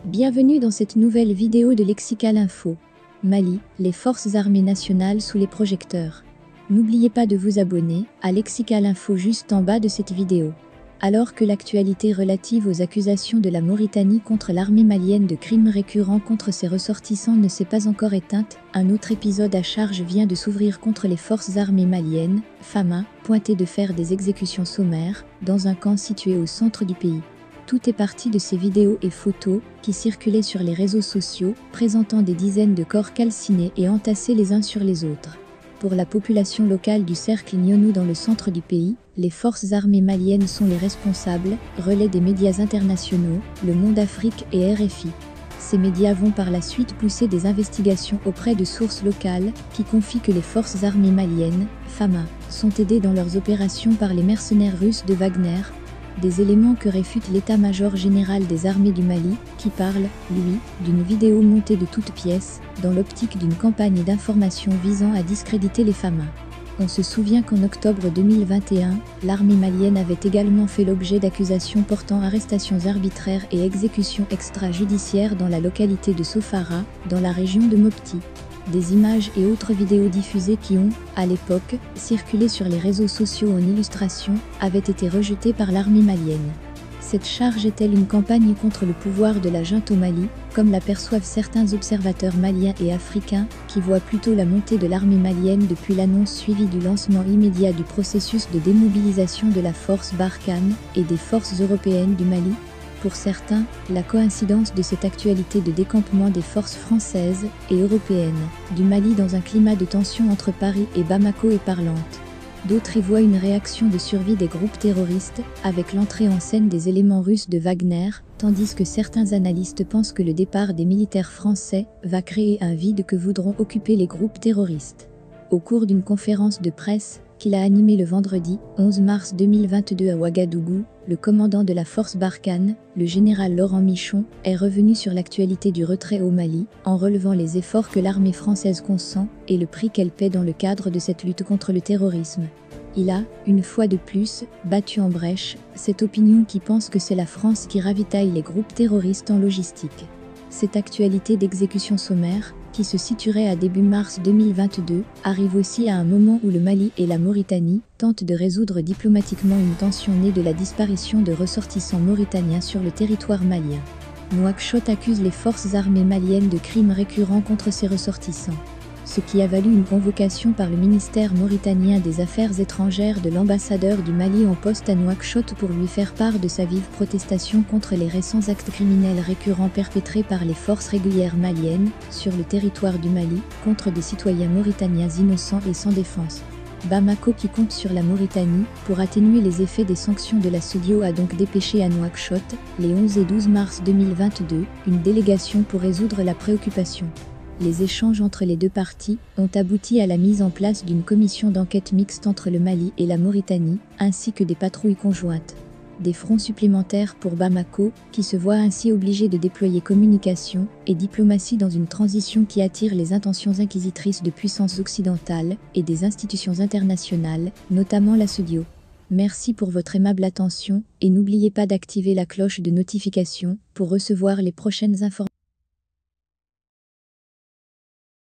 Bienvenue dans cette nouvelle vidéo de Lexical Info. Mali, les forces armées nationales sous les projecteurs. N'oubliez pas de vous abonner à Lexical Info juste en bas de cette vidéo. Alors que l'actualité relative aux accusations de la Mauritanie contre l'armée malienne de crimes récurrents contre ses ressortissants ne s'est pas encore éteinte, un autre épisode à charge vient de s'ouvrir contre les forces armées maliennes, FAMA, pointées de faire des exécutions sommaires, dans un camp situé au centre du pays. Tout est parti de ces vidéos et photos qui circulaient sur les réseaux sociaux, présentant des dizaines de corps calcinés et entassés les uns sur les autres. Pour la population locale du cercle Gnonou dans le centre du pays, les forces armées maliennes sont les responsables, relais des médias internationaux, Le Monde Afrique et RFI. Ces médias vont par la suite pousser des investigations auprès de sources locales qui confient que les forces armées maliennes, FAMA, sont aidées dans leurs opérations par les mercenaires russes de Wagner. Des éléments que réfute l'état-major général des armées du Mali, qui parle, lui, d'une vidéo montée de toutes pièces, dans l'optique d'une campagne d'information visant à discréditer les FAMA. On se souvient qu'en octobre 2021, l'armée malienne avait également fait l'objet d'accusations portant arrestations arbitraires et exécutions extrajudiciaires dans la localité de Sofara, dans la région de Mopti. Des images et autres vidéos diffusées qui ont, à l'époque, circulé sur les réseaux sociaux en illustration, avaient été rejetées par l'armée malienne. Cette charge est-elle une campagne contre le pouvoir de la junte au Mali, comme l'aperçoivent certains observateurs maliens et africains, qui voient plutôt la montée de l'armée malienne depuis l'annonce suivie du lancement immédiat du processus de démobilisation de la force Barkhane et des forces européennes du Mali? Pour certains, la coïncidence de cette actualité de décampement des forces françaises et européennes du Mali dans un climat de tension entre Paris et Bamako est parlante. D'autres y voient une réaction de survie des groupes terroristes, avec l'entrée en scène des éléments russes de Wagner, tandis que certains analystes pensent que le départ des militaires français va créer un vide que voudront occuper les groupes terroristes. Au cours d'une conférence de presse qu'il a animée le vendredi 11 mars 2022 à Ouagadougou, le commandant de la force Barkhane, le général Laurent Michon, est revenu sur l'actualité du retrait au Mali, en relevant les efforts que l'armée française consent et le prix qu'elle paie dans le cadre de cette lutte contre le terrorisme. Il a, une fois de plus, battu en brèche cette opinion qui pense que c'est la France qui ravitaille les groupes terroristes en logistique. Cette actualité d'exécution sommaire, qui se situerait à début mars 2022, arrive aussi à un moment où le Mali et la Mauritanie tentent de résoudre diplomatiquement une tension née de la disparition de ressortissants mauritaniens sur le territoire malien. Nouakchott accuse les forces armées maliennes de crimes récurrents contre ses ressortissants. Ce qui a valu une convocation par le ministère mauritanien des Affaires étrangères de l'ambassadeur du Mali en poste à Nouakchott pour lui faire part de sa vive protestation contre les récents actes criminels récurrents perpétrés par les forces régulières maliennes, sur le territoire du Mali, contre des citoyens mauritaniens innocents et sans défense. Bamako, qui compte sur la Mauritanie pour atténuer les effets des sanctions de la CEDEAO, a donc dépêché à Nouakchott, les 11 et 12 mars 2022, une délégation pour résoudre la préoccupation. Les échanges entre les deux parties ont abouti à la mise en place d'une commission d'enquête mixte entre le Mali et la Mauritanie, ainsi que des patrouilles conjointes. Des fronts supplémentaires pour Bamako, qui se voit ainsi obligé de déployer communication et diplomatie dans une transition qui attire les intentions inquisitrices de puissances occidentales et des institutions internationales, notamment la CEDEAO. Merci pour votre aimable attention et n'oubliez pas d'activer la cloche de notification pour recevoir les prochaines informations.